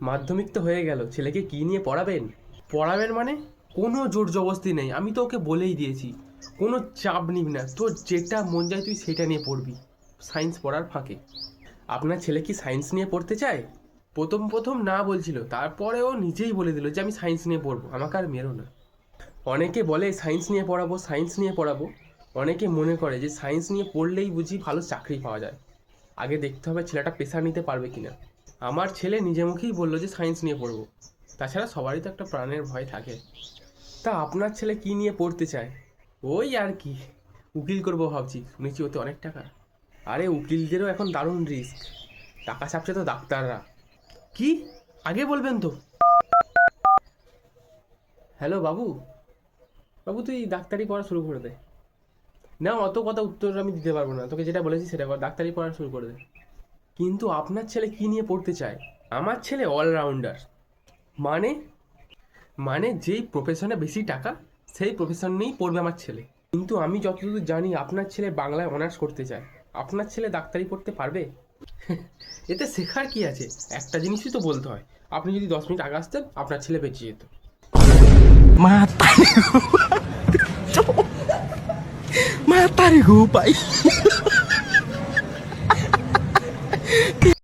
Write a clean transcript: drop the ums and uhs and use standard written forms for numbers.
মাধ্যমিক তো হয়ে গেল, ছেলেকে কি নিয়ে পড়াবেন? পড়াবেন মানে কোনো জোর জবরদস্তি নেই, আমি তো ওকে বলেই দিয়েছি কোনো চাপ নিবি না, তোর যেটা মন যায় তুই সেটা নিয়ে পড়বি, সায়েন্স পড়ার ফাঁকে। আপনার ছেলে কি সায়েন্স নিয়ে পড়তে চায়? প্রথম প্রথম না বলছিল, তারপরে ও নিজেই বলে দিল যে আমি সায়েন্স নিয়ে পড়বো, আমাকে আর মেরো না। অনেকে বলে সায়েন্স নিয়ে পড়াবো, সায়েন্স নিয়ে পড়াবো। অনেকে মনে করে যে সায়েন্স নিয়ে পড়লেই বুঝি ভালো চাকরি পাওয়া যায়। আগে দেখতে হবে ছেলেটা প্রেশার নিতে পারবে কিনা। আমার ছেলে নিজে মুখেই বললো যে সায়েন্স নিয়ে পড়বো। তাছাড়া সবারই তো একটা প্রাণের ভয় থাকে। তা আপনার ছেলে কি নিয়ে পড়তে চায়? ওই আর কি, উকিল করবো ভাবছি, শুনেছি ওতে অনেক টাকা। আরে উকিলদেরও এখন দারুণ রিস্ক, টাকা ছাপছে তো ডাক্তাররা। কি? আগে বলবেন তো। হ্যালো বাবু, বাবু তুই ডাক্তারি পড়া শুরু করে দে। না অত কথা উত্তর আমি দিতে পারবো না, তোকে যেটা বলেছি সেটা কর, ডাক্তারি পড়া শুরু করে দে। কিন্তু আপনার ছেলে কি নিয়ে পড়তে চায়? আমার ছেলে অলরাউন্ডার। মানে? মানে যেই প্রফেশনে বেশি টাকা সেই প্রফেশন নিয়েই পড়বে আমার ছেলে। কিন্তু আমি যতদূর জানি আপনার ছেলে বাংলায় অনার্স করতে চায়, আপনার ছেলে ডাক্তারি পড়তে পারবে? এতে শেখার কি আছে, একটা জিনিসই তো বলতে হয়। আপনি যদি 10 মিনিট আগে আসতেন আপনার ছেলে বেঁচে যেত। Mata Mata nih gue, Pak.